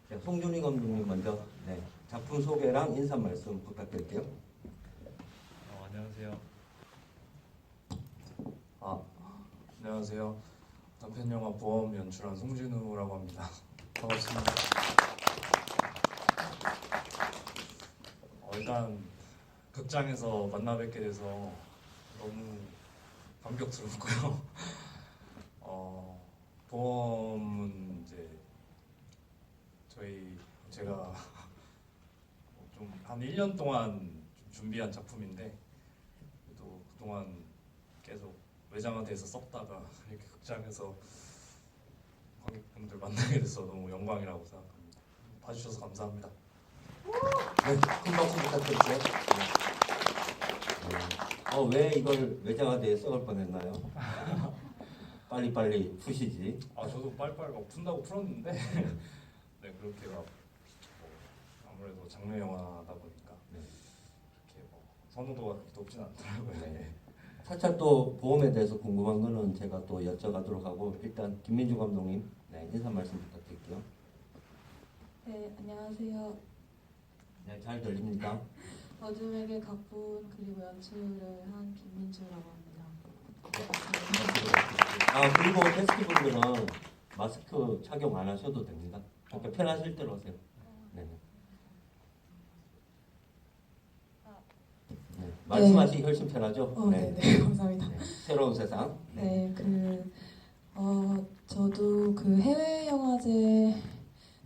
자, 송준희 감독님 먼저 작품 소개랑 인사 말씀 부탁드릴게요. 안녕하세요. 아, 안녕하세요. 단편 영화 보험 연출한 송진우라고 합니다. 반갑습니다. 일단 극장에서 만나 뵙게 돼서 너무 감격스럽고요. 보험은 이제 제가 좀 한 1년 동안 좀 준비한 작품인데 또 그동안 계속 외장하드에서 썼다가 이렇게 극장에서 관객분들 만나게 돼서 너무 영광이라고 생각합니다. 봐주셔서 감사합니다. 네, 큰 박수 부탁드릴게요. 왜 이걸 외장하드에 써올 뻔했나요? 빨리빨리 푸시지. 저도 빨리빨리 막 푼다고 풀었는데 네, 그렇게 막 아무래도 장르 영화다 보니까 그렇게 선호도가 그렇게 높진 않더라고요. 네. 차차 또 보험에 대해서 궁금한 거는 제가 또 여쭤가도록 하고, 일단 김민주 감독님 인사 말씀 부탁드릴게요. 네, 안녕하세요. 네, 잘 들립니다. 어둠에게 각본 그리고 연출을 한 김민주라고 합니다. 그리고 게스트분들은 마스크 착용 안 하셔도 됩니다. 그러니까 편하실 대로 하세요. 네. 네. 말씀하시기 훨씬 편하죠? 네, 감사합니다. 네. 새로운 세상. 네, 저도 그 해외 영화제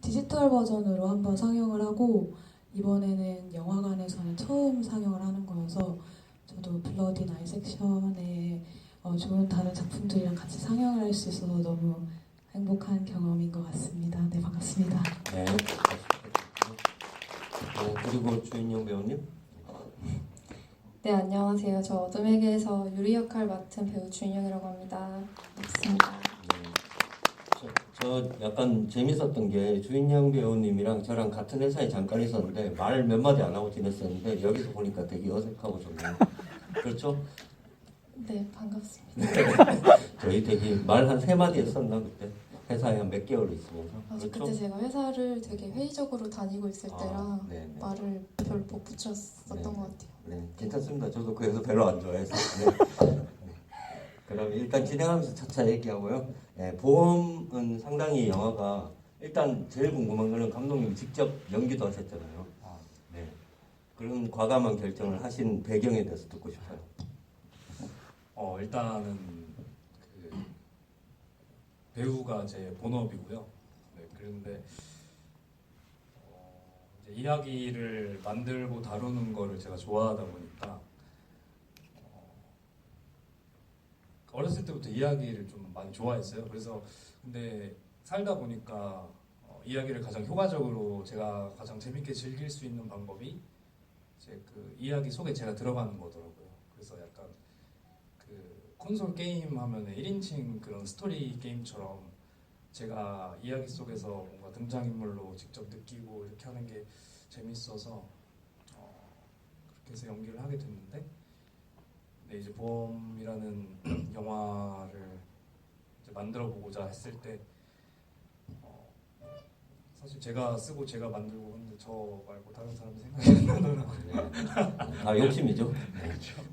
디지털 버전으로 한번 상영을 하고 이번에는 영화관에서는 처음 상영을 하는 거여서 저도 블러디 나이 섹션에 좋은 다른 작품들이랑 같이 상영을 할 수 있어서 너무 행복한 경험인 것 같습니다. 네, 반갑습니다. 네. 그리고 주인영 배우님. 네, 안녕하세요. 저 어둠에게에서 유리 역할 맡은 배우 주인영이라고 합니다. 반갑습니다. 저 약간 재밌었던 게 주인영 배우님이랑 저랑 같은 회사에 잠깐 있었는데 말 몇 마디 안 하고 지냈었는데 여기서 보니까 되게 어색하고 좋네요. 그렇죠? 네, 반갑습니다. 저희 되게 말 한 세 마디 했었나 그때 회사에 한 몇 개월 있으면서. 맞아, 그렇죠? 그때 제가 회사를 되게 회의적으로 다니고 있을 때라 네네. 말을 별로 못 붙였었던 것 같아요. 네, 괜찮습니다. 저도 그래서 별로 안 좋아해서. 네. 그럼 일단 진행하면서 차차 얘기하고요. 보험은 상당히 영화가 일단 제일 궁금한 거는 감독님 직접 연기도 하셨잖아요. 네. 그런 과감한 결정을 하신 배경에 대해서 듣고 싶어요. 일단은 그 배우가 제 본업이고요. 네, 그런데 이제 이야기를 만들고 다루는 거를 제가 좋아하다 보니까 어렸을 때부터 이야기를 좀 많이 좋아했어요. 그래서 근데 살다 보니까 이야기를 가장 효과적으로 제가 가장 재밌게 즐길 수 있는 방법이 이제 그 이야기 속에 제가 들어가는 거더라고요. 그래서 약간 그 콘솔 게임 하면은 1인칭 그런 스토리 게임처럼 제가 이야기 속에서 뭔가 등장인물로 직접 느끼고 이렇게 하는 게 재밌어서 그렇게 해서 연기를 하게 됐는데, 근데 이제 보험이라는 영화를 이제 만들어 보고자 했을 때 사실 제가 쓰고 제가 만들고 근데 저 말고 다른 사람이 생각이 안 나더라고요. 욕심이죠.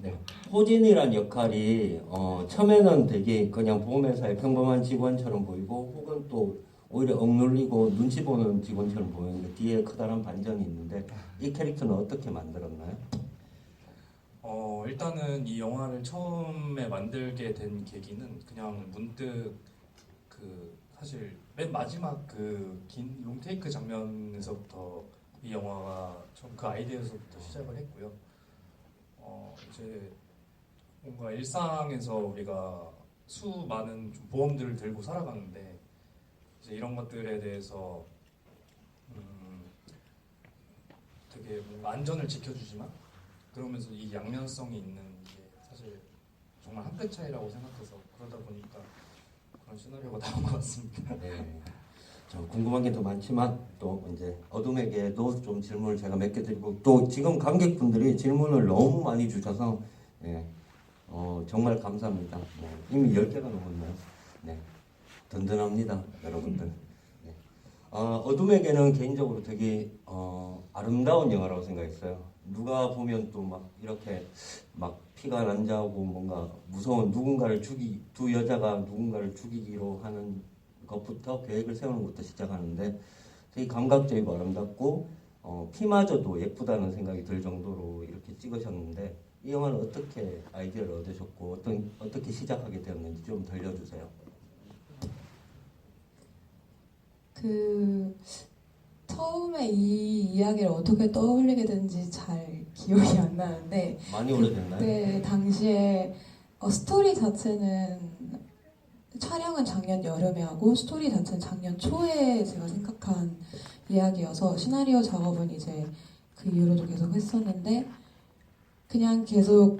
네. 호진이란 역할이 처음에는 되게 그냥 보험회사의 평범한 직원처럼 보이고 혹은 또 오히려 억눌리고 눈치 보는 직원처럼 보이는데 뒤에 커다란 반전이 있는데 이 캐릭터는 어떻게 만들었나요? 일단은 이 영화를 처음에 만들게 된 계기는 그냥 문득 그 사실 맨 마지막 그 긴 롱테이크 장면에서부터 이 영화가 처음 그 아이디어에서부터 시작을 했고요. 이제 뭔가 일상에서 우리가 수많은 좀 보험들을 들고 살아가는데 이제 이런 것들에 대해서 되게 뭔가 안전을 지켜주지만 그러면서 이 양면성이 있는 게 사실 정말 한 끗 차이라고 생각해서 그러다 보니까 그런 시나리오가 나온 것 같습니다. 네. 저 궁금한 게 더 많지만 또 이제 어둠에게도 좀 질문을 제가 몇 개 드리고 또 지금 관객분들이 질문을 너무 많이 주셔서 정말 감사합니다. 이미 10개가 넘었나요? 네. 든든합니다, 여러분들. 네. 어둠에게는 개인적으로 되게 아름다운 영화라고 생각했어요. 누가 보면 또 막 이렇게 막 피가 난자하고 뭔가 무서운 두 여자가 누군가를 죽이기로 하는 것부터 계획을 세우는 것부터 시작하는데 되게 감각적이고 아름답고 피마저도 예쁘다는 생각이 들 정도로 이렇게 찍으셨는데 이 영화는 어떻게 아이디어를 얻으셨고 어떻게 시작하게 되었는지 좀 들려주세요. 처음에 이 이야기를 어떻게 떠올리게 된지 잘 기억이 안 나는데 많이 오래됐나요? 그때 당시에 스토리 자체는 촬영은 작년 여름에 하고 스토리 자체는 작년 초에 제가 생각한 이야기여서 시나리오 작업은 이제 그 이후로도 계속 했었는데 그냥 계속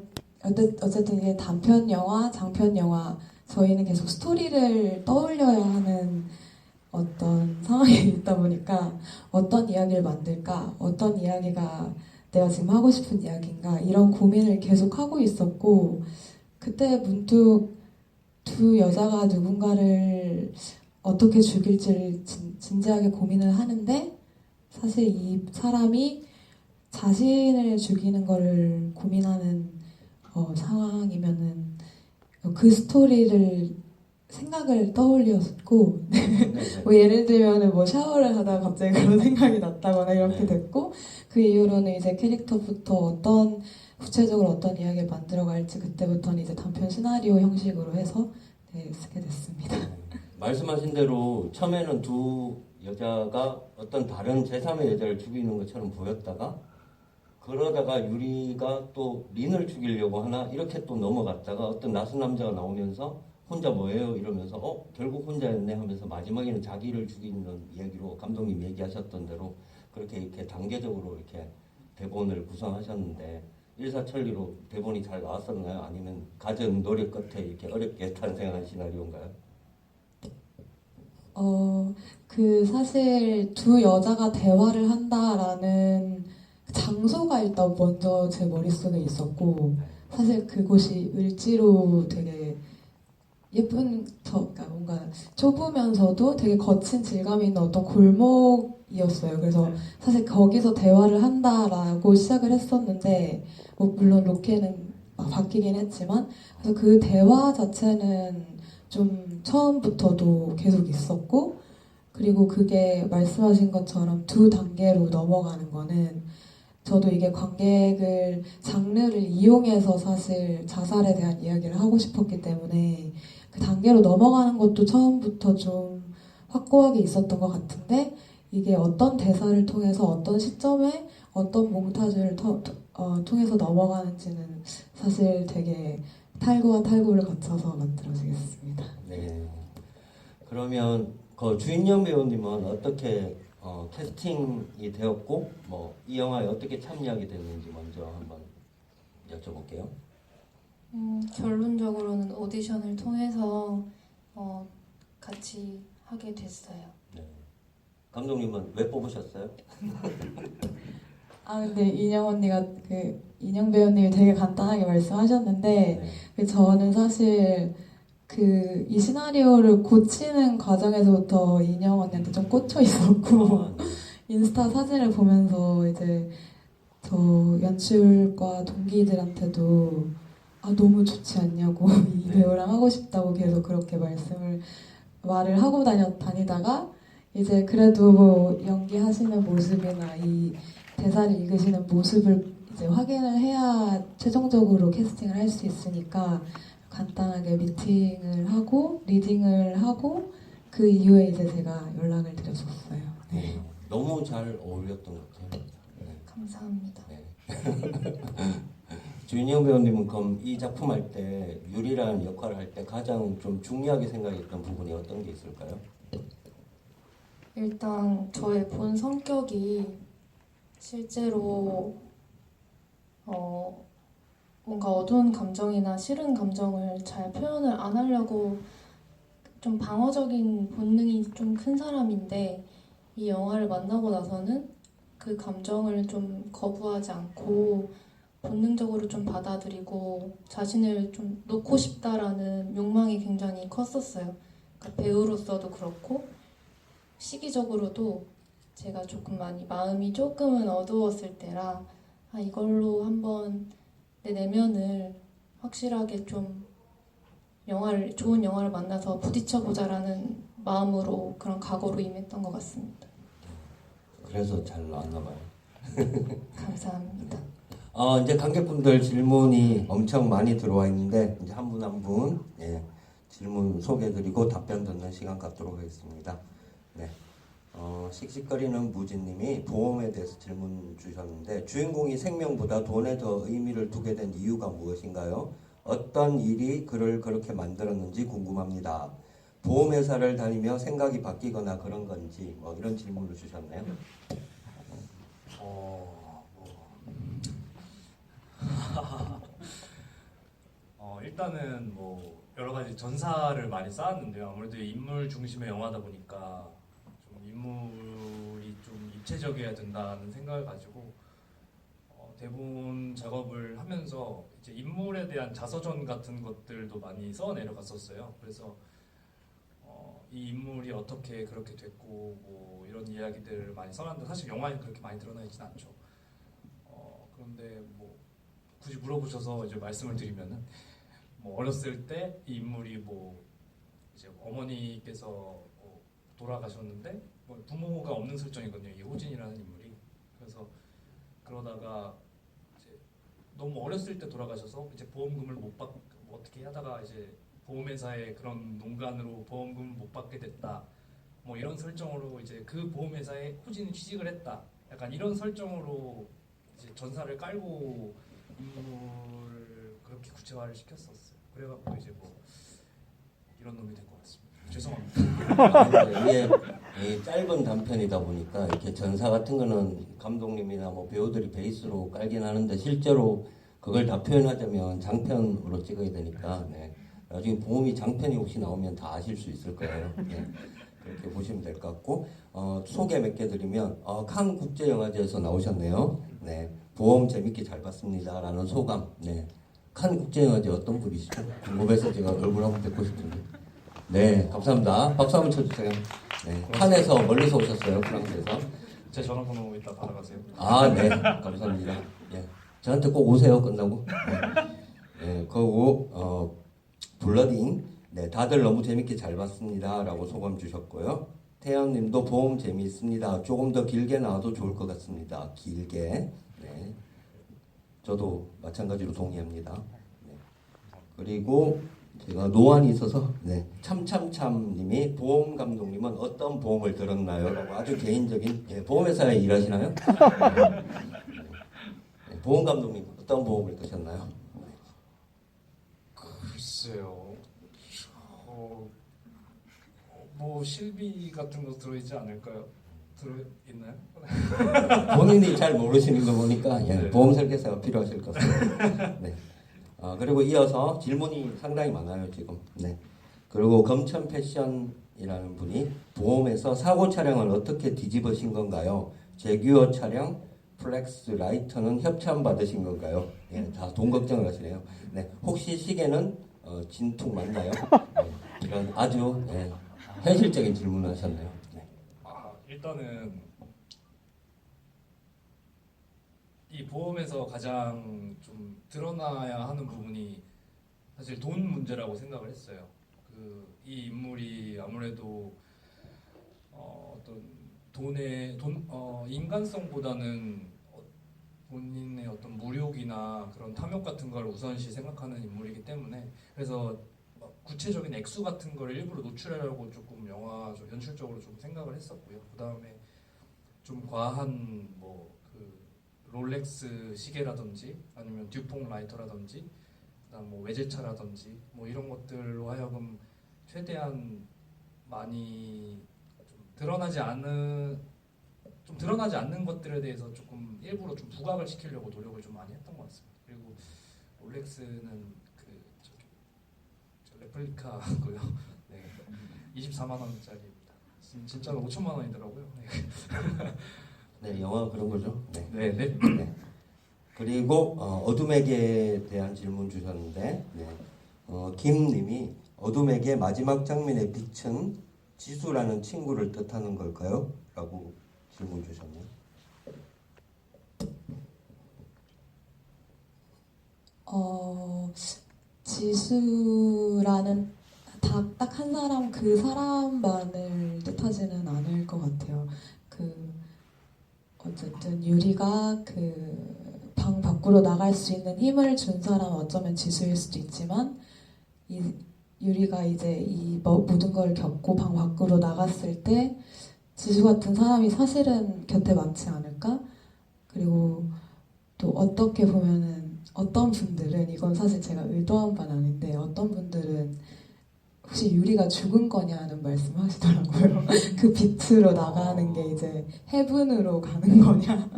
어쨌든 이게 단편 영화, 장편 영화 저희는 계속 스토리를 떠올려야 하는 어떤 상황에 있다 보니까 어떤 이야기를 만들까, 어떤 이야기가 내가 지금 하고 싶은 이야기인가 이런 고민을 계속 하고 있었고 그때 문득 두 여자가 누군가를 어떻게 죽일지를 진지하게 고민을 하는데 사실 이 사람이 자신을 죽이는 거를 고민하는 상황이면은 그 스토리를 생각을 떠올렸고 뭐 예를 들면은 뭐 샤워를 하다가 갑자기 그런 생각이 났다거나 이렇게 됐고 그 이후로는 이제 캐릭터부터 구체적으로 어떤 이야기를 만들어갈지 그때부터는 이제 단편 시나리오 형식으로 해서 쓰게 됐습니다. 말씀하신 대로 처음에는 두 여자가 어떤 다른 제3의 여자를 죽이는 것처럼 보였다가 그러다가 유리가 또 린을 죽이려고 하나 이렇게 또 넘어갔다가 어떤 낯선 남자가 나오면서 혼자 뭐예요? 이러면서 결국 혼자였네 하면서 마지막에는 자기를 죽이는 이야기로 감독님 얘기하셨던 대로 그렇게 이렇게 단계적으로 이렇게 대본을 구성하셨는데 일사천리로 대본이 잘 나왔었나요? 아니면 가진 노력 끝에 이렇게 어렵게 탄생한 시나리오인가요? 사실 두 여자가 대화를 한다라는 장소가 일단 먼저 제 머릿속에 있었고 사실 그곳이 을지로 되게 그러니까 뭔가 좁으면서도 되게 거친 질감이 있는 어떤 골목이었어요. 그래서 사실 거기서 대화를 한다라고 시작을 했었는데 뭐 물론 로케는 바뀌긴 했지만 그래서 그 대화 자체는 좀 처음부터도 계속 있었고 그리고 그게 말씀하신 것처럼 두 단계로 넘어가는 거는 저도 이게 관객을 장르를 이용해서 사실 자살에 대한 이야기를 하고 싶었기 때문에 그 단계로 넘어가는 것도 처음부터 좀 확고하게 있었던 것 같은데 이게 어떤 대사를 통해서 어떤 시점에 어떤 몽타주를 통해서 넘어가는지는 사실 되게 탈구와 탈구를 거쳐서 만들어지겠습니다. 네. 그러면 그 주인영 배우님은 어떻게 캐스팅이 되었고 뭐 이 영화에 어떻게 참여하게 됐는지 먼저 한번 여쭤볼게요. 결론적으로는 오디션을 통해서 같이 하게 됐어요. 네. 감독님은 왜 뽑으셨어요? 근데 인영 언니가 인영 배우님이 되게 간단하게 말씀하셨는데 저는 사실 이 시나리오를 고치는 과정에서부터 인영 언니한테 좀 꽂혀 있었고 인스타 사진을 보면서 이제 저 연출과 동기들한테도 너무 좋지 않냐고 이 배우랑 하고 싶다고 계속 그렇게 말을 하고 다니다가 이제 그래도 뭐 연기하시는 모습이나 이 대사를 읽으시는 모습을 이제 확인을 해야 최종적으로 캐스팅을 할 수 있으니까 간단하게 미팅을 하고 리딩을 하고 그 이후에 이제 제가 연락을 드렸었어요. 네. 너무 잘 어울렸던 것 같아요. 네. 감사합니다. 네. 주인영 배우님은 그럼 이 작품 할 때 유리라는 역할을 할 때 가장 좀 중요하게 생각했던 부분이 어떤 게 있을까요? 일단 저의 본 성격이 실제로 뭔가 어두운 감정이나 싫은 감정을 잘 표현을 안 하려고 좀 방어적인 본능이 좀 큰 사람인데 이 영화를 만나고 나서는 그 감정을 좀 거부하지 않고 본능적으로 좀 받아들이고 자신을 좀 놓고 싶다라는 욕망이 굉장히 컸었어요. 그러니까 배우로서도 그렇고 시기적으로도 제가 조금 많이 마음이 조금은 어두웠을 때라 이걸로 한번 내 내면을 확실하게 좀 좋은 영화를 만나서 부딪혀보자라는 마음으로 그런 각오로 임했던 것 같습니다. 그래서 잘 나왔나 봐요. 감사합니다. 이제 관객분들 질문이 엄청 많이 들어와 있는데 이제 한 분 한 분 질문 소개해드리고 답변 듣는 시간 갖도록 하겠습니다. 네. 씩씩거리는 무진님이 보험에 대해서 질문 주셨는데 주인공이 생명보다 돈에 더 의미를 두게 된 이유가 무엇인가요? 어떤 일이 그를 그렇게 만들었는지 궁금합니다. 보험회사를 다니며 생각이 바뀌거나 그런 건지 뭐 이런 질문을 주셨네요. 일단은 뭐 여러 가지 전사를 많이 쌓았는데요. 아무래도 인물 중심의 영화다 보니까 좀 인물이 좀 입체적이어야 된다는 생각을 가지고 대본 작업을 하면서 이제 인물에 대한 자서전 같은 것들도 많이 써 내려갔었어요. 그래서 이 인물이 어떻게 그렇게 됐고 뭐 이런 이야기들을 많이 써놨는데 사실 영화에 그렇게 많이 드러나 있진 않죠. 그런데 뭐 굳이 물어보셔서 이제 말씀을 드리면은 뭐 어렸을 때 이 인물이 뭐 이제 어머니께서 뭐 돌아가셨는데 뭐 부모가 없는 설정이거든요. 이 호진이라는 인물이. 그래서 그러다가 이제 너무 어렸을 때 돌아가셔서 이제 보험금을 못 받, 뭐 어떻게 하다가 이제 보험회사의 그런 농간으로 보험금을 못 받게 됐다. 뭐 이런 설정으로 이제 그 보험회사에 호진이 취직을 했다. 약간 이런 설정으로 이제 전사를 깔고 인물을 그렇게 구체화를 시켰었어요. 그래갖고 이제 뭐 이런 놈이 된 것 같습니다. 죄송합니다. 이게 이 짧은 단편이다 보니까 이렇게 전사 같은 거는 감독님이나 뭐 배우들이 베이스로 깔긴 하는데 실제로 그걸 다 표현하자면 장편으로 찍어야 되니까 나중에 보험이 장편이 혹시 나오면 다 아실 수 있을 거예요. 그렇게 보시면 될 것 같고 소개 몇 개 드리면 칸 국제영화제에서 나오셨네요. 보험 재밌게 잘 봤습니다라는 소감. 칸 국제영화제 어떤 분이시죠? 궁금해서 제가 얼굴 한번 뵙고 싶은데. 네, 감사합니다. 박수 한번 쳐주세요. 칸에서 멀리서 오셨어요, 프랑스에서. 제 전화번호 이따 받아가세요. 네, 감사합니다. 저한테 꼭 오세요, 끝나고. 그리고 블러딩. 다들 너무 재밌게 잘 봤습니다라고 소감 주셨고요. 태연님도 보험 재미있습니다. 조금 더 길게 나와도 좋을 것 같습니다. 길게. 저도 마찬가지로 동의합니다. 그리고 제가 노안이 있어서 참참참님이 보험 감독님은 어떤 보험을 들었나요? 라고 아주 개인적인 보험회사에 일하시나요? 보험 감독님 어떤 보험을 드셨나요? 글쎄요. 뭐 실비 같은 거 들어있지 않을까요? 들어있나요? 본인이 잘 모르시는 거 보니까 보험 설계사가 필요하실 것 같습니다. 그리고 이어서 질문이 상당히 많아요 지금. 그리고 검천 패션이라는 분이 보험에서 사고 차량을 어떻게 뒤집으신 건가요? 제규어 차량 플렉스 라이터는 협찬 받으신 건가요? 다 돈 걱정을 하시네요. 혹시 시계는 진퉁 맞나요? 이런 아주 현실적인 질문을 하셨네요. 일단은 이 보험에서 가장 좀 드러나야 하는 부분이 사실 돈 문제라고 생각을 했어요. 이 인물이 아무래도 어떤 인간성보다는 본인의 어떤 무력이나 그런 탐욕 같은 걸 우선시 생각하는 인물이기 때문에 그래서 구체적인 액수 같은 걸 일부러 노출하려고 조금 영화 연출적으로 좀 생각을 했었고요. 그 다음에 좀 과한 뭐 롤렉스 시계라든지 아니면 듀퐁 라이터라든지 그다음 뭐 외제차라든지 뭐 이런 것들로 하여금 최대한 많이 좀 드러나지 않는 것들에 대해서 조금 일부러 좀 부각을 시키려고 노력을 좀 많이 했던 것 같습니다. 그리고 롤렉스는 레플리카고요. 24만 원짜리입니다. 진짜로 5천만 원이더라고요. 영화 그런 거죠. 네. 그리고 어둠에게에 대한 질문 주셨는데 김님이 어둠에게 마지막 장면의 빛은 지수라는 친구를 뜻하는 걸까요? 라고 질문 주셨네요. 지수라는 딱 한 사람 그 사람만을 뜻하지는 않을 것 같아요. 어쨌든 유리가 방 밖으로 나갈 수 있는 힘을 준 사람은 어쩌면 지수일 수도 있지만 유리가 이제 이 모든 걸 겪고 방 밖으로 나갔을 때 지수 같은 사람이 사실은 곁에 많지 않을까? 그리고 또 어떻게 보면은 어떤 분들은 이건 사실 제가 의도한 바는 아닌데 어떤 분들은 혹시 유리가 죽은 거냐는 말씀하시더라고요. 그 빛으로 나가는 게 이제 헤븐으로 가는 거냐.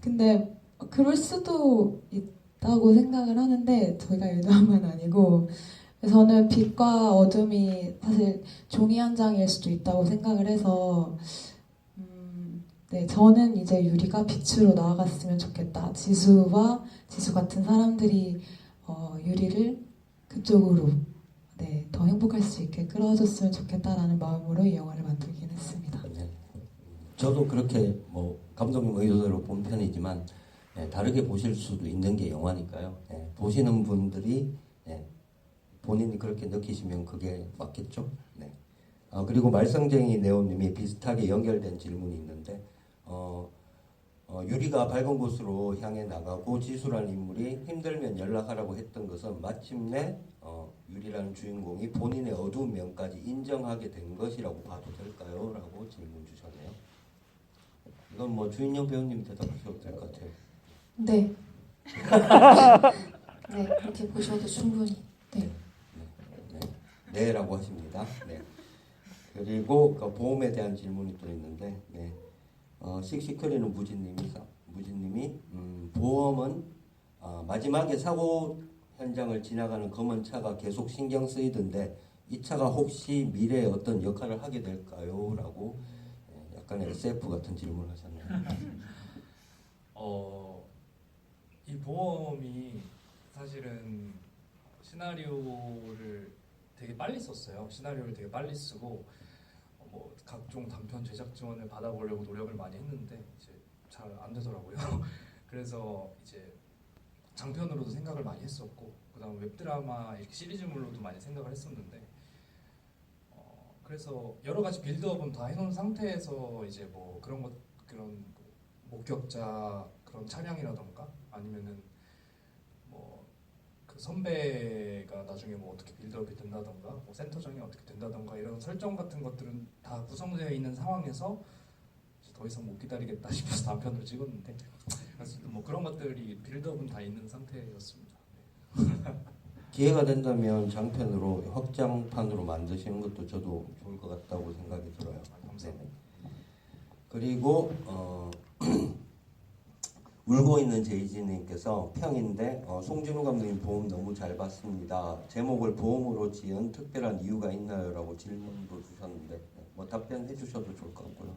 근데 그럴 수도 있다고 생각을 하는데 저희가 의도한 건 아니고 저는 빛과 어둠이 사실 종이 한 장일 수도 있다고 생각을 해서 네, 저는 이제 유리가 빛으로 나아갔으면 좋겠다. 지수 같은 사람들이 유리를 그쪽으로 네, 더 행복할 수 있게 끌어줬으면 좋겠다라는 마음으로 이 영화를 만들긴 했습니다. 네. 저도 그렇게 감독님 의도대로 본 편이지만 다르게 보실 수도 있는 게 영화니까요. 보시는 분들이 본인이 그렇게 느끼시면 그게 맞겠죠. 네. 그리고 말썽쟁이 네오님이 비슷하게 연결된 질문이 있는데 유리가 밝은 곳으로 향해 나가고 지수라는 인물이 힘들면 연락하라고 했던 것은 마침내 유리라는 주인공이 본인의 어두운 면까지 인정하게 된 것이라고 봐도 될까요? 라고 질문 주셨네요. 이건 주인영 배우님 대답하셔도 될 것 같아요. 네. 네, 그렇게 보셔도 충분히. 네. 네라고 하십니다. 네. 그리고 보험에 대한 질문이 또 있는데 씩씩거리는 무진님이 보험은 마지막에 사고 현장을 지나가는 검은 차가 계속 신경 쓰이던데 이 차가 혹시 미래에 어떤 역할을 하게 될까요? 라고 약간의 SF 같은 질문을 하셨네요. 이 보험이 사실은 시나리오를 되게 빨리 썼어요. 시나리오를 되게 빨리 쓰고 각종 단편 제작 지원을 받아보려고 노력을 많이 했는데 이제 잘 안 되더라고요. 그래서 이제 장편으로도 생각을 많이 했었고 그다음 웹드라마 이렇게 시리즈물로도 많이 생각을 했었는데 그래서 여러 가지 빌드업은 다 해놓은 상태에서 이제 그런 목격자 그런 차량이라던가 아니면은 그 선배가 나중에 어떻게 빌드업이 된다던가 센터장이 어떻게 된다던가 이런 설정 같은 것들은 다 구성되어 있는 상황에서 더 이상 못 기다리겠다 싶어서 단편을 찍었는데 그래서 그런 것들이 빌드업은 다 있는 상태였습니다. 기회가 된다면 장편으로 확장판으로 만드시는 것도 저도 좋을 것 같다고 생각이 들어요. 감사합니다. 그리고 울고 있는 제이지님께서 평인데 송진우 감독님 보험 너무 잘 봤습니다. 제목을 보험으로 지은 특별한 이유가 있나요? 라고 질문도 주셨는데 답변해 주셔도 좋을 것 같고요.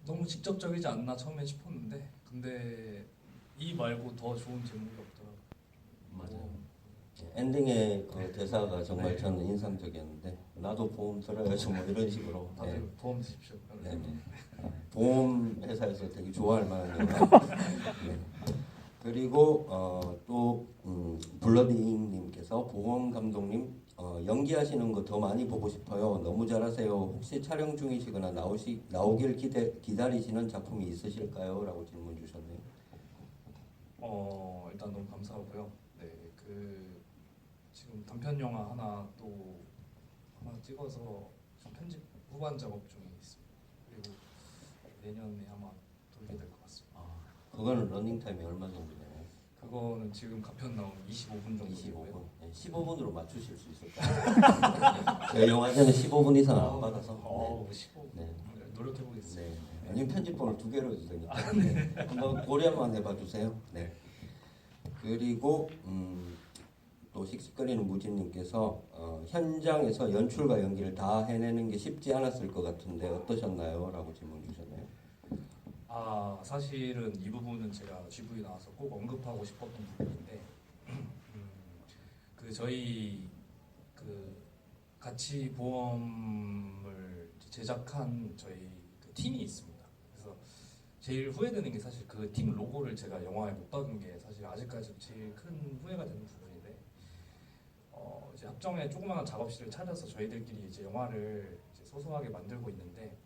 너무 직접적이지 않나 처음에 싶었는데 근데 이 말고 더 좋은 제목이 없더라고요. 맞아요. 엔딩의 그 대사가 정말 저는 인상적이었는데 나도 보험 들어야죠 이런 식으로 다들 보험 드십시오. 보험 회사에서 되게 좋아할 만한 영화. 네. 그리고 또 블러디잉님께서 보험 감독님 연기하시는 거 더 많이 보고 싶어요. 너무 잘하세요. 혹시 촬영 중이시거나 나오길 기다리시는 작품이 있으실까요? 라고 질문 주셨네요. 일단 너무 감사하고요. 네, 지금 단편 영화 하나 찍어서 지금 편집 후반 작업 중에 있습니다. 그리고 내년에 아마 돌게 될 것 같습니다. 그거는 러닝 타임이 얼마 정도 되나요? 그거는 지금 가편 나오면 25분 정도 25분. 15분으로 맞추실 수 있을까요? 제가 영화제는 15분 이상 안 받아서. 15분. 네. 노력해 보겠습니다. 네. 아니면 편집본을 2개로 해주세요. 네. 한번 고려만 해봐 주세요. 네. 그리고 또 씩씩거리는 무진님께서 현장에서 연출과 연기를 다 해내는 게 쉽지 않았을 것 같은데 어떠셨나요? 라고 질문 주셨네요. 사실은 이 부분은 제가 GV 나와서 꼭 언급하고 싶었던 부분인데 저희 같이 보험을 제작한 저희 그 팀이 있습니다. 그래서 제일 후회되는 게 사실 그 팀 로고를 제가 영화에 못 박은 게 사실 아직까지 제일 큰 후회가 되는 부분인데 이제 합정에 조그마한 작업실을 차려서 저희들끼리 이제 영화를 이제 소소하게 만들고 있는데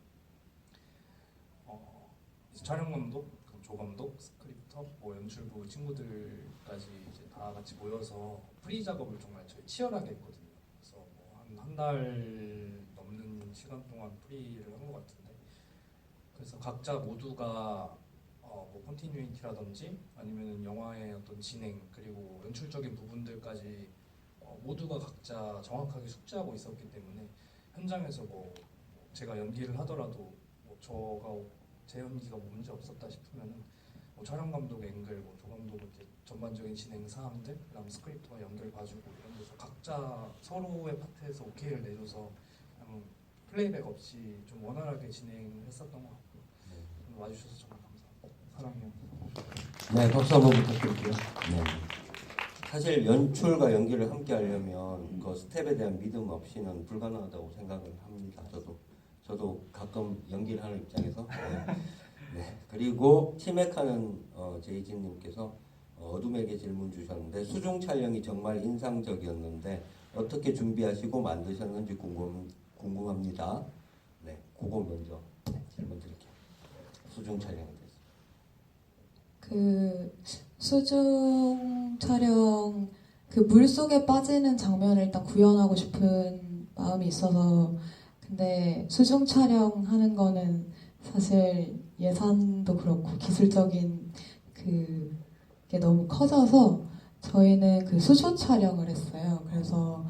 이제 촬영 감독, 조 감독, 스크립터, 뭐 연출부 친구들까지 이제 다 같이 모여서 프리 작업을 정말 저희 치열하게 했거든요. 그래서 뭐 한 달 넘는 시간 동안 프리를 한 것 같은데 그래서 각자 모두가 뭐 컨티뉴이티라든지 아니면 영화의 어떤 진행 그리고 연출적인 부분들까지 모두가 각자 정확하게 숙지하고 있었기 때문에 현장에서 뭐 제가 연기를 하더라도 뭐 제 연기가 뭐 문제 없었다 싶으면은 뭐 촬영 감독 앵글, 뭐 조 감독 이렇게 전반적인 진행 사항들, 그다음 스크립트와 연결 봐주고 이런 데서 각자 서로의 파트에서 오케이를 내줘서 그냥 플레이백 없이 좀 원활하게 진행했었던 것 같고요. 오늘 와주셔서 정말 감사합니다. 사랑해요. 네, 박수 한번 부탁드릴게요. 네. 사실 연출과 연기를 함께 하려면 그 스텝에 대한 믿음 없이는 불가능하다고 생각을 합니다. 저도 가끔 연기를 하는 입장에서. 네. 네. 그리고 치맥하는 제이진님께서 어둠에게 질문 주셨는데 수중 촬영이 정말 인상적이었는데 어떻게 준비하시고 만드셨는지 궁금합니다. 네, 그거 먼저 질문 드릴게요. 수중 촬영에 대해서. 그 수중 촬영 그 물속에 빠지는 장면을 일단 구현하고 싶은 마음이 있어서 근데 수중 촬영하는 거는 사실 예산도 그렇고 기술적인 그게 너무 커져서 저희는 그 수조 촬영을 했어요. 그래서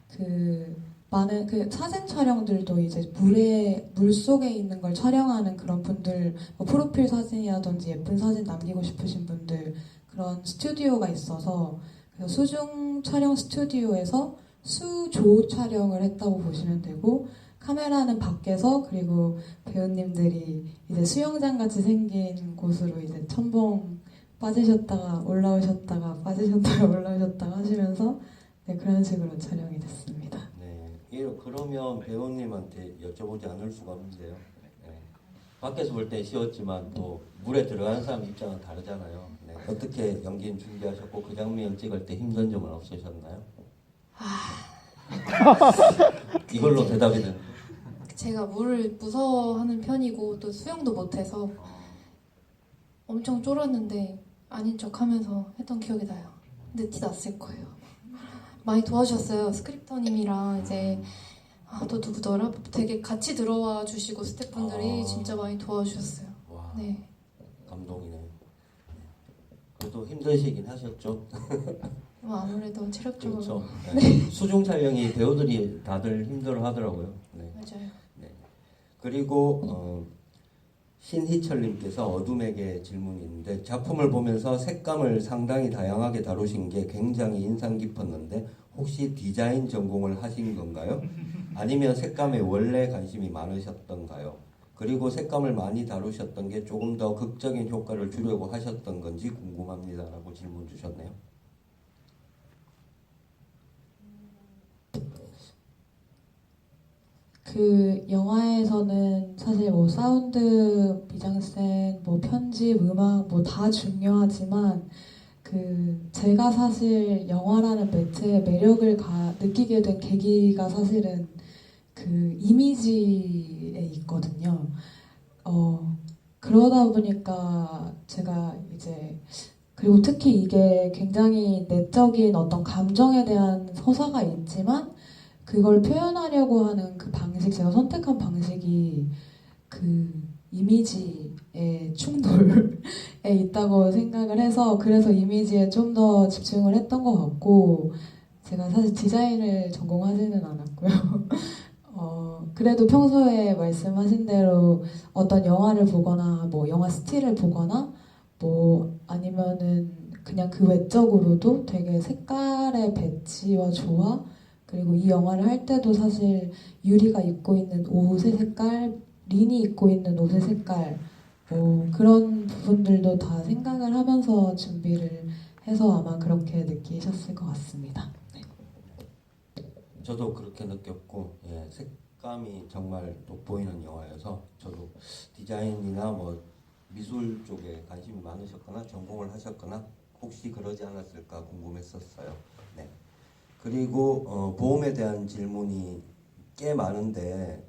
그 많은 그 사진 촬영들도 이제 물 속에 있는 걸 촬영하는 그런 분들 뭐 프로필 사진이라든지 예쁜 사진 남기고 싶으신 분들 그런 스튜디오가 있어서 그래서 수중 촬영 스튜디오에서 수조 촬영을 했다고 보시면 되고 카메라는 밖에서 그리고 배우님들이 이제 수영장 같이 생긴 곳으로 이제 첨벙 빠지셨다가 올라오셨다가 빠지셨다가 올라오셨다가 하시면서 네, 그런 식으로 촬영이 됐습니다. 그러면 배우님한테 여쭤보지 않을 수가 없는데요. 네. 밖에서 볼 때 쉬웠지만 또 물에 들어가는 사람 입장은 다르잖아요. 네. 어떻게 연기는 준비하셨고 그 장면 찍을 때 힘든 점은 없으셨나요? 이걸로 대답이 되는. 제가 물을 무서워하는 편이고 또 수영도 못해서 엄청 쫄았는데 아닌 척하면서 했던 기억이 나요. 근데 티 났을 거예요. 많이 도와주셨어요. 스크립터님이랑 이제 또 누구더라? 되게 같이 들어와 주시고 스태프분들이 진짜 많이 도와주셨어요. 와, 네. 감동이네요. 그래도 힘드시긴 하셨죠? 뭐 아무래도 체력적으로 그렇죠. 네. 수중 촬영이 배우들이 다들 힘들어 하더라고요. 네. 맞아요. 네. 그리고 신희철님께서 어둠에게 질문이 있는데 작품을 보면서 색감을 상당히 다양하게 다루신 게 굉장히 인상 깊었는데 혹시 디자인 전공을 하신 건가요? 아니면 색감에 원래 관심이 많으셨던가요? 그리고 색감을 많이 다루셨던 게 조금 더 극적인 효과를 주려고 하셨던 건지 궁금합니다 라고 질문 주셨네요. 그 영화에서는 사실 뭐 사운드, 미장센, 뭐 편집, 음악 뭐 다 중요하지만 그 제가 사실 영화라는 매체의 매력을 느끼게 된 계기가 사실은 그 이미지에 있거든요. 그러다 보니까 제가 이제 그리고 특히 이게 굉장히 내적인 어떤 감정에 대한 서사가 있지만 그걸 표현하려고 하는 그 방식, 제가 선택한 방식이 그 이미지의 충돌에 있다고 생각을 해서 그래서 이미지에 좀 더 집중을 했던 것 같고 제가 사실 디자인을 전공하지는 않았고요. 그래도 평소에 말씀하신 대로 어떤 영화를 보거나 뭐 영화 스틸을 보거나 뭐 아니면은 그냥 그 외적으로도 되게 색깔의 배치와 조화 그리고 이 영화를 할 때도 사실 유리가 입고 있는 옷의 색깔, 린이 입고 있는 옷의 색깔 뭐 그런 부분들도 다 생각을 하면서 준비를 해서 아마 그렇게 느끼셨을 것 같습니다. 네. 저도 그렇게 느꼈고, 예, 색감이 정말 돋보이는 영화여서 저도 디자인이나 뭐 미술 쪽에 관심이 많으셨거나 전공을 하셨거나 혹시 그러지 않았을까 궁금했었어요. 네. 그리고 보험에 대한 질문이 꽤 많은데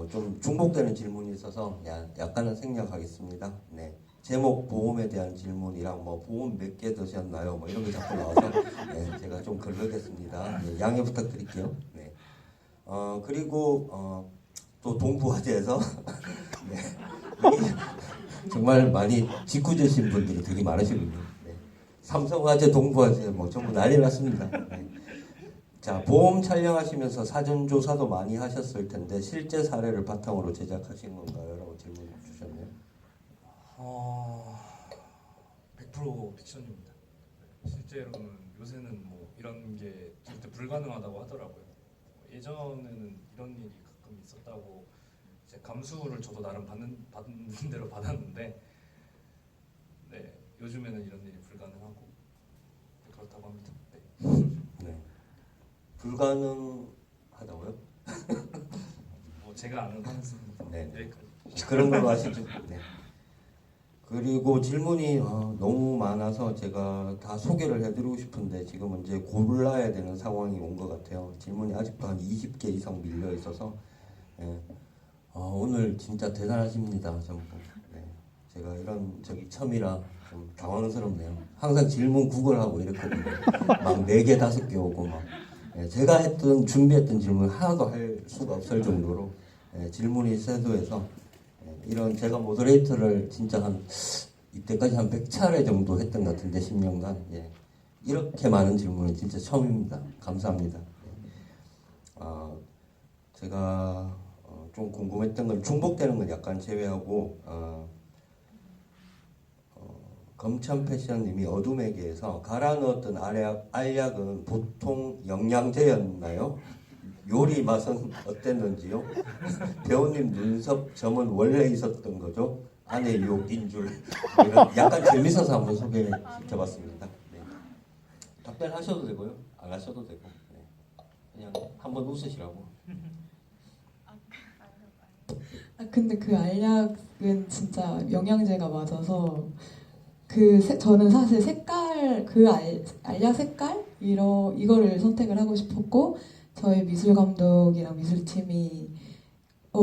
좀 중복되는 질문이 있어서 약간은 생략하겠습니다. 네. 제목 보험에 대한 질문이랑 뭐 보험 몇 개 드셨나요? 뭐 이런 게 자꾸 나와서 네, 제가 좀 걸르겠습니다. 네, 양해 부탁드릴게요. 네. 그리고 또 동부화재에서 네. 정말 많이 짓궂으신 분들이 되게 많으시군요. 네. 삼성화재, 동부화재 뭐 전부 난리 났습니다. 네. 자, 보험 촬영하시면서 사전 조사도 많이 하셨을 텐데 실제 사례를 바탕으로 제작하신 건가요? 라고 질문 주셨네요. 100% 픽션입니다. 네, 실제로는 요새는 뭐 이런 게 절대 불가능하다고 하더라고요. 예전에는 이런 일이 가끔 있었다고 이제 감수를 저도 나름 받는 대로 받았는데, 네, 요즘에는 이런 일이 불가능하고 그렇다고 합니다. 네. 네. 불가능하다고요? 뭐 제가 아는 한수입니다. 네. 여기까지. 그런 걸로 하시죠. 네. 그리고 질문이 너무 많아서 제가 다 소개를 해드리고 싶은데 지금은 이제 골라야 되는 상황이 온 것 같아요. 질문이 아직도 한 20개 이상 밀려 있어서 예. 오늘 진짜 대단하십니다, 전부. 네. 제가 이런 적이 처음이라 좀 당황스럽네요. 항상 질문 구걸하고 이랬거든요. 막 4개, 5개 오고 막. 예, 제가 준비했던 질문 하나도 할 수가 없을 정도로 질문이 세도해서 이런 제가 모더레이터를 진짜 이때까지 한 100차례 정도 했던 것 같은데 10년간 이렇게 많은 질문은 진짜 처음입니다. 감사합니다. 제가 좀 궁금했던 건 중복되는 건 약간 제외하고 검천 패션님이 어둠의 개에서 갈아 넣었던 알약은 보통 영양제였나요? 요리 맛은 어땠는지요? 배우님 눈썹 점은 원래 있었던 거죠? 안에 유혹인 줄. 이런 약간 재밌어서 한번 소개시켜봤습니다. 네. 답변하셔도 되고요. 안 하셔도 되고. 네. 그냥 한번 웃으시라고. 근데 그 알약은 진짜 영양제가 맞아서 저는 사실 색깔 알약 색깔 이거를 선택을 하고 싶었고 저희 미술 감독이랑 미술팀이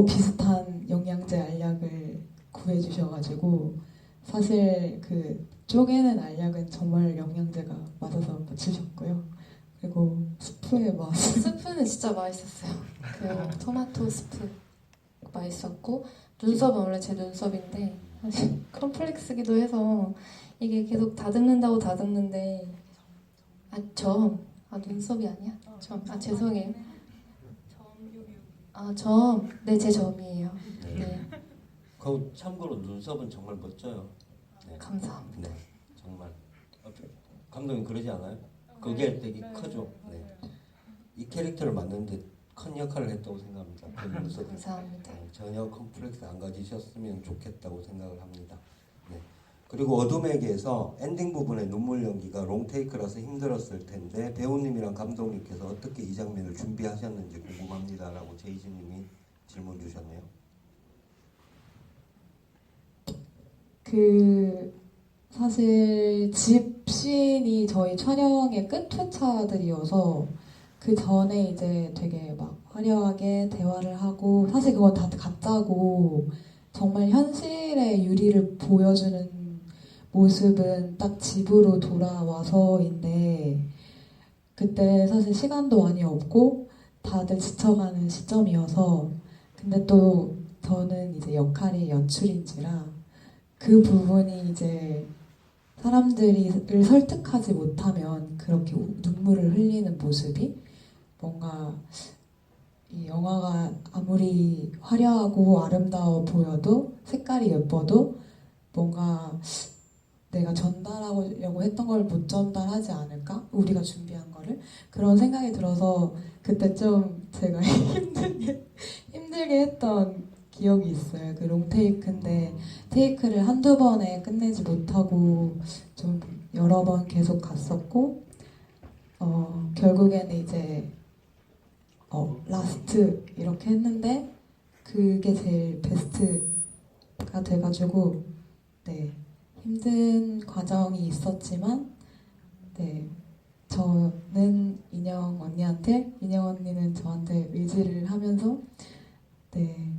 비슷한 영양제 알약을 구해주셔가지고 사실 그 쪼개는 알약은 정말 영양제가 맞아서 맞추셨고요. 그리고 스프의 맛. 스프는 진짜 맛있었어요. 그 토마토 스프 맛있었고 눈썹은 원래 제 눈썹인데 사실 컴플렉스기도 해서 이게 계속 다듬는다고 다듬는데 눈썹이 아니야? 죄송해요. 네, 제 점이에요. 네. 그 참고로 눈썹은 정말 멋져요. 네. 감사합니다. 네, 정말. 감독님 그러지 않아요? 그게 되게 크죠. 네. 이 캐릭터를 만드는데 큰 역할을 했다고 생각합니다. 그 눈썹이. 감사합니다. 전혀 컴플렉스 안 가지셨으면 좋겠다고 생각을 합니다. 네. 그리고 어둠의 개에서 엔딩 부분의 눈물 연기가 롱테이크라서 힘들었을 텐데 배우님이랑 감독님께서 어떻게 이 장면을 준비하셨는지 궁금합니다라고 제이지님이 질문 주셨네요. 사실 집신이 저희 촬영의 끝 회차들이어서 그 전에 이제 되게 막 화려하게 대화를 하고 사실 그건 다 가짜고 정말 현실의 유리를 보여주는 모습은 딱 집으로 돌아와서인데 그때 사실 시간도 많이 없고 다들 지쳐가는 시점이어서 근데 또 저는 이제 역할이 연출인지라 그 부분이 이제 사람들을 설득하지 못하면 그렇게 눈물을 흘리는 모습이 뭔가 이 영화가 아무리 화려하고 아름다워 보여도 색깔이 예뻐도 뭔가 내가 전달하려고 했던 걸 못 전달하지 않을까? 우리가 준비한 거를 그런 생각이 들어서 그때 좀 제가 힘들게 했던 기억이 있어요. 그 롱테이크인데 테이크를 한두 번에 끝내지 못하고 좀 여러 번 계속 갔었고 결국에는 이제 라스트 이렇게 했는데 그게 제일 베스트가 돼가지고 네 힘든 과정이 있었지만 네 저는 인영 언니한테 인영 언니는 저한테 의지를 하면서 네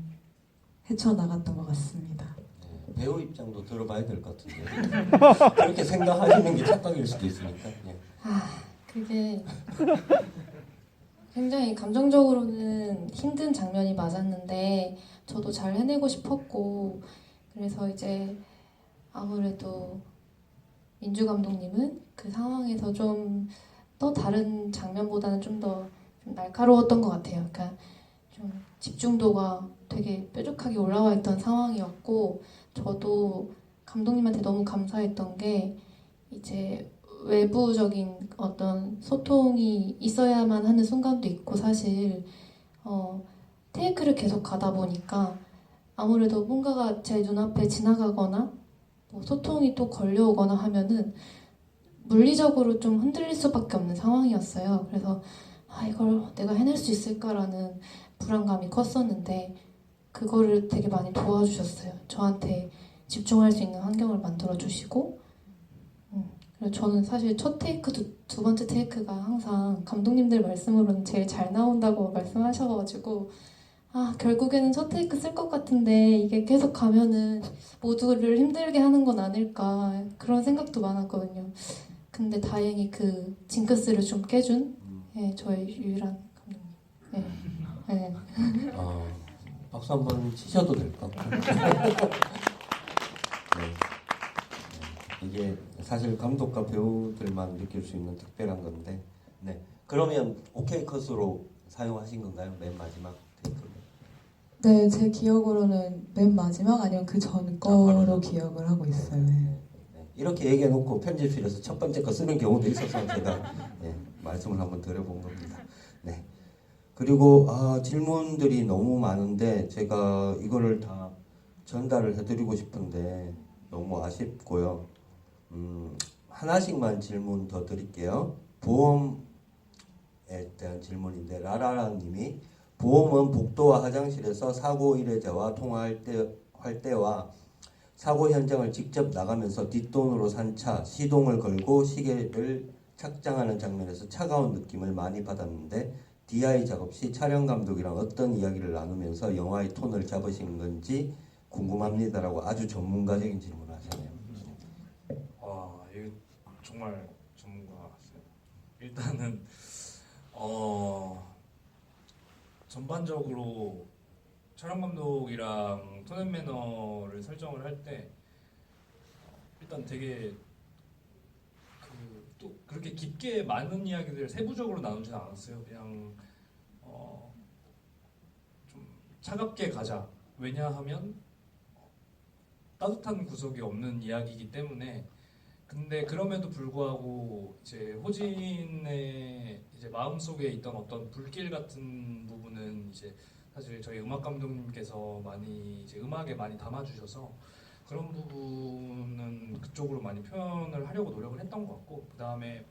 헤쳐나갔던 것 같습니다. 네, 배우 입장도 들어봐야 될 것 같은데 그렇게 생각하시는 게 착각일 수도 있으니까. 예. 그게 굉장히 감정적으로는 힘든 장면이 맞았는데 저도 잘 해내고 싶었고 그래서 이제 아무래도 민주 감독님은 그 상황에서 좀 또 다른 장면보다는 좀 더 좀 날카로웠던 것 같아요. 그러니까 좀 집중도가 되게 뾰족하게 올라와 있던 상황이었고 저도 감독님한테 너무 감사했던 게 이제 외부적인 어떤 소통이 있어야만 하는 순간도 있고 사실 테이크를 계속 가다 보니까 아무래도 뭔가가 제 눈앞에 지나가거나 뭐 소통이 또 걸려오거나 하면은 물리적으로 좀 흔들릴 수밖에 없는 상황이었어요. 그래서 이걸 내가 해낼 수 있을까라는 불안감이 컸었는데 그거를 되게 많이 도와주셨어요. 저한테 집중할 수 있는 환경을 만들어 주시고 그래서 저는 사실 첫 테이크, 두 번째 테이크가 항상 감독님들 말씀으로는 제일 잘 나온다고 말씀하셔가지고 결국에는 첫 테이크 쓸 것 같은데 이게 계속 가면은 모두를 힘들게 하는 건 아닐까 그런 생각도 많았거든요. 근데 다행히 그 징크스를 좀 깨준 저의 유일한 감독님. 네. 박수 한번 치셔도 될 것 같아요. 네. 이게 사실 감독과 배우들만 느낄 수 있는 특별한 건데, 네. 그러면 오케이 컷으로 사용하신 건가요? 맨 마지막 테이크를? 네, 제 기억으로는 맨 마지막 아니면 그 전 거로 기억을 하고 있어요. 네. 이렇게 얘기해놓고 편집실에서 첫 번째 거 쓰는 경우도 있어서 제가 말씀을 한번 드려본 겁니다. 네. 그리고 질문들이 너무 많은데 제가 이거를 다 전달을 해드리고 싶은데 너무 아쉽고요. 하나씩만 질문 더 드릴게요. 보험에 대한 질문인데 라라라님이 보험은 복도와 화장실에서 사고 의뢰자와 통화할 때와 사고 현장을 직접 나가면서 뒷돈으로 산 차, 시동을 걸고 시계를 착장하는 장면에서 차가운 느낌을 많이 받았는데 DI 작업 시 촬영 감독이랑 어떤 이야기를 나누면서 영화의 톤을 잡으신 건지 궁금합니다라고 아주 전문가적인 질문을 하셨네요. 와, 이거 정말 전문가 같아요. 일단은 전반적으로 촬영 감독이랑 톤 앤 매너를 설정을 할 때 일단 되게 또 그렇게 깊게 많은 이야기들을 세부적으로 나누지는 않았어요. 그냥 좀 차갑게 가자. 왜냐하면 따뜻한 구석이 없는 이야기이기 때문에. 근데 그럼에도 불구하고 이제 호진의 이제 마음속에 있던 어떤 불길 같은 부분은 이제 사실 저희 음악 감독님께서 많이 이제 음악에 많이 담아주셔서 그런 부분은 그쪽으로 많이 표현을 하려고 노력을 했던 것 같고 그 다음에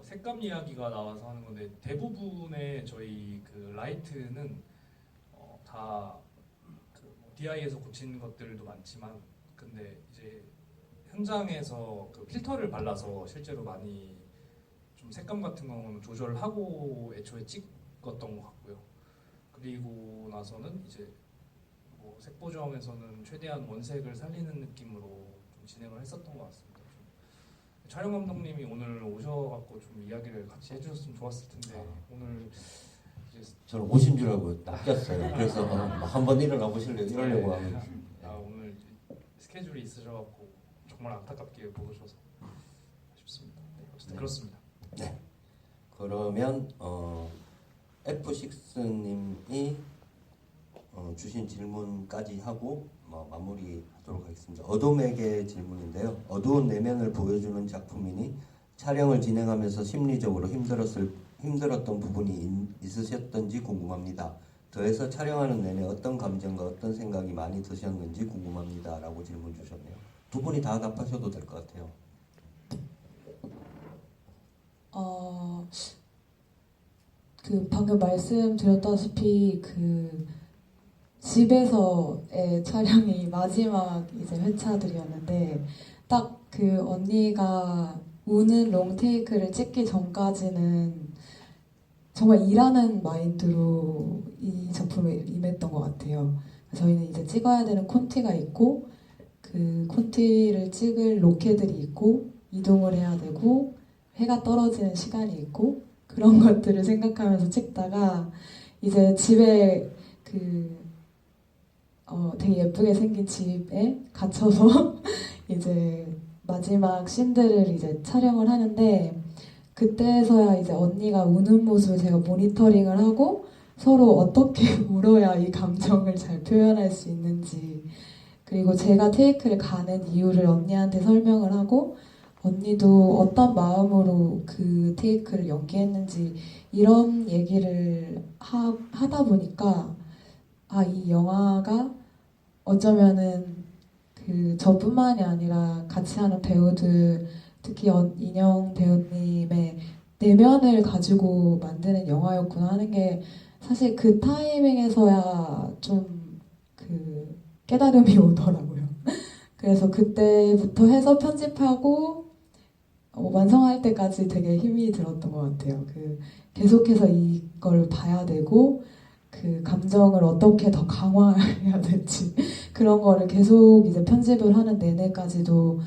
색감 이야기가 나와서 하는 건데 대부분의 저희 그 라이트는 다 DI에서 고친 것들도 많지만 근데 이제 현장에서 그 필터를 발라서 실제로 많이 좀 색감 같은 경우는 조절하고 애초에 찍었던 것 같고요. 그리고 나서는 이제 뭐 색보정에서는 최대한 원색을 살리는 느낌으로 좀 진행을 했었던 것 같습니다. 좀 촬영 감독님이 오늘 오셔갖고 좀 이야기를 같이 해주셨으면 좋았을 텐데 오늘 이제 저는 오신 줄 알고 낚였어요. 그래서 한번 일어나 보실래요? 이러려고 하면 오늘 스케줄이 있으셔갖고 정말 안타깝게 못 오셔서 아쉽습니다. 네, 어쨌든 네. 그렇습니다. 네. 그러면 F6님이 주신 질문까지 하고 마무리하도록 하겠습니다. 어둠에게 질문인데요. 어두운 내면을 보여주는 작품이니 촬영을 진행하면서 심리적으로 힘들었던 부분이 있으셨던지 궁금합니다. 더해서 촬영하는 내내 어떤 감정과 어떤 생각이 많이 드셨는지 궁금합니다. 라고 질문 주셨네요. 두 분이 다 답하셔도 될 것 같아요. 그 방금 말씀드렸다시피 그 집에서의 촬영이 마지막 이제 회차들이었는데 딱 그 언니가 우는 롱테이크를 찍기 전까지는 정말 일하는 마인드로 이 작품에 임했던 것 같아요. 저희는 이제 찍어야 되는 콘티가 있고 그 콘티를 찍을 로케들이 있고 이동을 해야 되고 해가 떨어지는 시간이 있고 그런 것들을 생각하면서 찍다가 이제 집에 되게 예쁘게 생긴 집에 갇혀서 이제 마지막 씬들을 이제 촬영을 하는데 그때서야 이제 언니가 우는 모습을 제가 모니터링을 하고 서로 어떻게 울어야 이 감정을 잘 표현할 수 있는지 그리고 제가 테이크를 가는 이유를 언니한테 설명을 하고 언니도 어떤 마음으로 그 테이크를 연기했는지 이런 얘기를 하다 보니까 이 영화가 어쩌면은 그 저뿐만이 아니라 같이 하는 배우들 특히 인영 배우님의 내면을 가지고 만드는 영화였구나 하는 게 사실 그 타이밍에서야 좀 그 깨달음이 오더라고요. 그래서 그때부터 해서 편집하고 완성할 때까지 되게 힘이 들었던 것 같아요. 계속해서 이걸 봐야 되고 그 감정을 어떻게 더 강화해야 될지 그런 거를 계속 이제 편집을 하는 내내까지도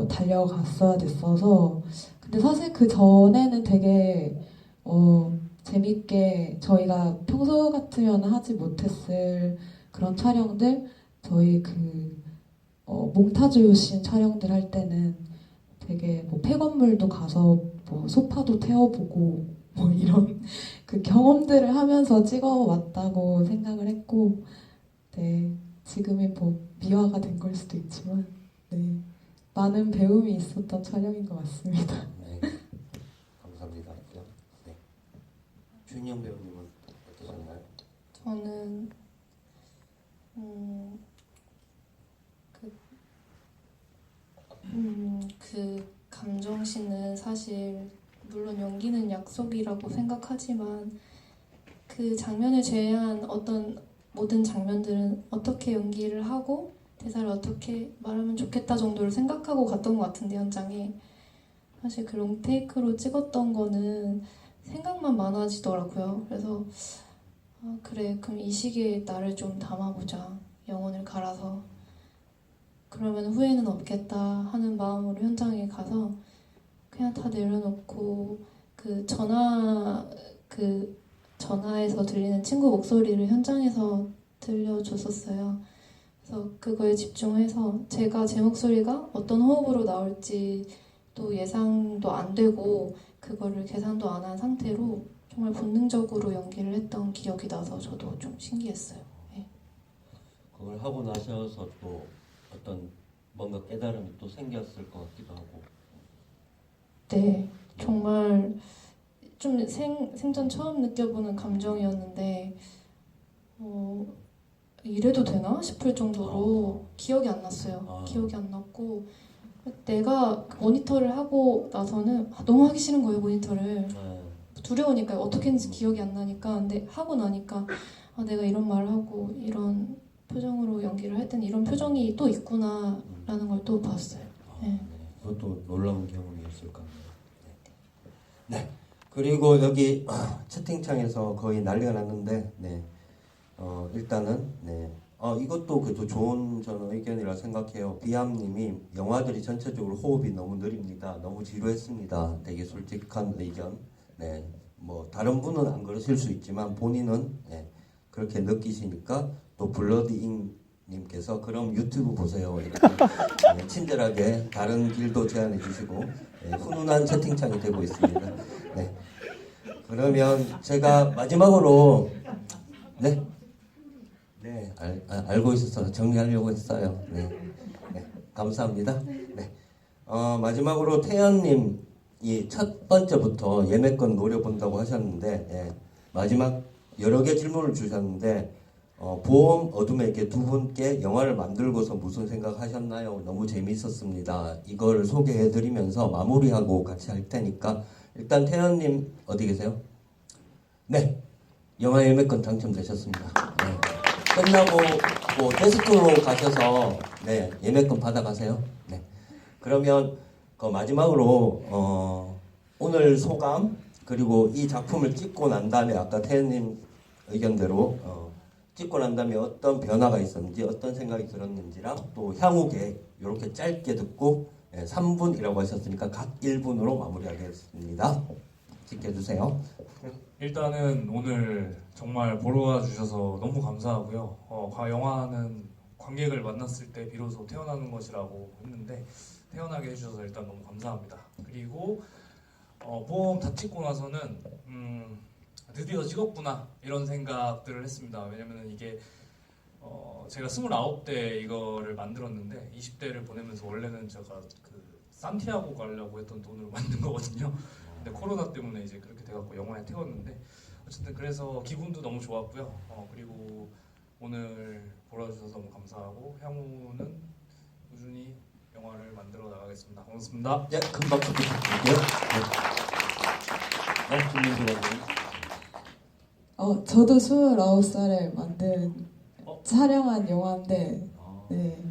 달려갔어야 됐어서 근데 사실 그 전에는 되게 재밌게 저희가 평소 같으면 하지 못했을 그런 촬영들 저희 몽타주 씬 촬영들 할 때는 되게 폐건물도 가서 소파도 태워보고 이런 그 경험들을 하면서 찍어왔다고 생각을 했고 네 지금이 미화가 된 걸 수도 있지만 네 많은 배움이 있었던 촬영인 것 같습니다. 네, 감사합니다. 네. 준영 배우님은 어떠셨나요? 저는 그 감정씬은 사실 물론 연기는 약속이라고 생각하지만 그 장면을 제외한 모든 장면들은 어떻게 연기를 하고 대사를 어떻게 말하면 좋겠다 정도를 생각하고 갔던 것 같은데 현장에 사실 그 롱테이크로 찍었던 거는 생각만 많아지더라고요. 그래서 그래 그럼 이 시기에 나를 좀 담아보자 영혼을 갈아서 그러면 후회는 없겠다 하는 마음으로 현장에 가서 그냥 다 내려놓고 전화에서 들리는 친구 목소리를 현장에서 들려줬었어요. 그래서 그거에 집중해서 제가 제 목소리가 어떤 호흡으로 나올지 또 예상도 안 되고 그거를 계산도 안 한 상태로 정말 본능적으로 연기를 했던 기억이 나서 저도 좀 신기했어요. 네. 그걸 하고 나셔서 또 어떤 뭔가 깨달음이 또 생겼을 것 같기도 하고. 네, 정말 좀 생전 처음 느껴보는 감정이었는데 이래도 되나 싶을 정도로 기억이 안 났어요. 기억이 안 났고 내가 모니터를 하고 나서는 너무 하기 싫은 거예요, 모니터를. 두려우니까 어떻게 했는지 기억이 안 나니까. 근데 하고 나니까 내가 이런 말을 하고 이런 표정으로 연기를 할 때는 이런 표정이 또 있구나 라는 걸 또 봤어요. 네. 그것도 놀라운 경험이었을 것 같네요. 네. 그리고 여기 채팅창에서 거의 난리가 났는데 일단은 이것도 그래도 좋은 저는 의견이라 생각해요. 비암님이 영화들이 전체적으로 호흡이 너무 느립니다. 너무 지루했습니다. 되게 솔직한 의견. 네, 다른 분은 안 그러실 수 있지만 본인은 그렇게 느끼시니까 또 블러드 님께서 그럼 유튜브 보세요. 이렇게 친절하게 다른 길도 제안해 주시고 훈훈한 채팅창이 되고 있습니다. 네. 그러면 제가 마지막으로 알고 있어서 정리하려고 했어요. 네, 감사합니다. 네. 마지막으로 태연님이 첫 번째부터 예매권 노려본다고 하셨는데 마지막 여러 개 질문을 주셨는데 보험 어둠에게 두 분께 영화를 만들고서 무슨 생각하셨나요? 너무 재밌었습니다. 이걸 소개해드리면서 마무리하고 같이 할 테니까 일단 태연님 어디 계세요? 네, 영화 예매권 당첨되셨습니다. 네. 끝나고 뭐 데스크로 가셔서 네, 예매권 받아가세요. 네. 그러면 그 마지막으로 오늘 소감 그리고 이 작품을 찍고 난 다음에 아까 태연님 의견대로 찍고 난 다음에 어떤 변화가 있었는지 어떤 생각이 들었는지랑 또 향후 계획 이렇게 짧게 듣고 3분이라고 하셨으니까 각 1분으로 마무리하겠습니다. 지켜주세요. 일단은 오늘 정말 보러 와주셔서 너무 감사하고요. 영화는 관객을 만났을 때 비로소 태어나는 것이라고 했는데 태어나게 해주셔서 일단 너무 감사합니다. 그리고 보험 다 찍고 나서는 드디어 찍었구나 이런 생각들을 했습니다. 왜냐면 이게 제가 29대 이거를 만들었는데 20대를 보내면서 원래는 제가 그 산티아고 가려고 했던 돈으로 만든 거거든요. 근데 코로나 때문에 이제 그렇게 돼갖고 영화에 태웠는데 어쨌든 그래서 기분도 너무 좋았고요. 그리고 오늘 보러 주셔서 너무 감사하고 향후는 꾸준히 영화를 만들어 나가겠습니다. 고맙습니다. 네, 큰 박수 부탁드릴게요. 김민수 감독님. 저도 29살에 만든 촬영한 영화인데 네.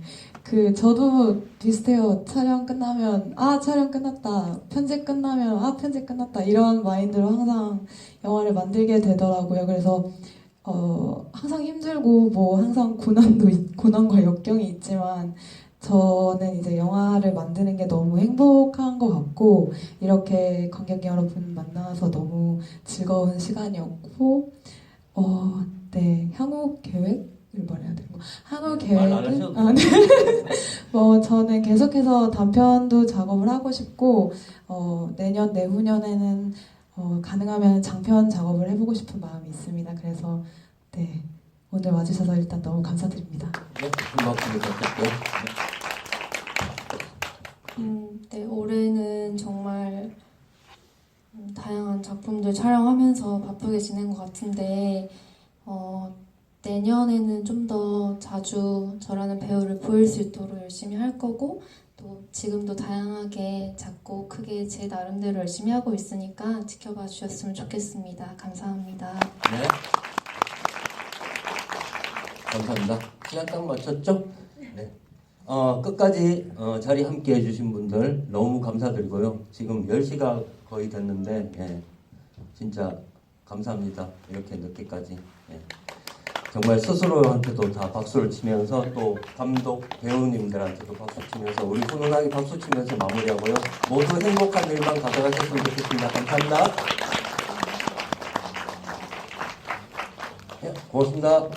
저도 비슷해요. 촬영 끝나면 촬영 끝났다. 편집 끝나면 편집 끝났다. 이런 마인드로 항상 영화를 만들게 되더라고요. 그래서 항상 힘들고 뭐 항상 고난과 역경이 있지만 저는 이제 영화를 만드는 게 너무 행복한 것 같고 이렇게 관객 여러분 만나서 너무 즐거운 시간이었고 네, 향후 계획을 말해야 되는 거. 향후 말 안 계획은 하셔도 네. 뭐 저는 계속해서 단편도 작업을 하고 싶고 내년 내후년에는 가능하면 장편 작업을 해보고 싶은 마음이 있습니다. 그래서 네, 오늘 와주셔서 일단 너무 감사드립니다. 네, 큰 박수 부탁드릴게요. 네, 올해는 정말 다양한 작품들 촬영하면서 바쁘게 지낸 것 같은데 내년에는 좀 더 자주 저라는 배우를 보일 수 있도록 열심히 할 거고 또 지금도 다양하게 작고 크게 제 나름대로 열심히 하고 있으니까 지켜봐 주셨으면 좋겠습니다. 감사합니다. 네. 감사합니다. 시간 딱 맞췄죠? 네. 끝까지 자리 함께 해주신 분들 너무 감사드리고요. 지금 10시가 거의 됐는데 진짜 감사합니다. 이렇게 늦게까지. 정말 스스로한테도 다 박수를 치면서 또 감독, 배우님들한테도 박수 치면서 우리 훈훈하게 박수 치면서 마무리하고요. 모두 행복한 일만 가져가셨으면 좋겠습니다. 감사합니다. 고맙습니다.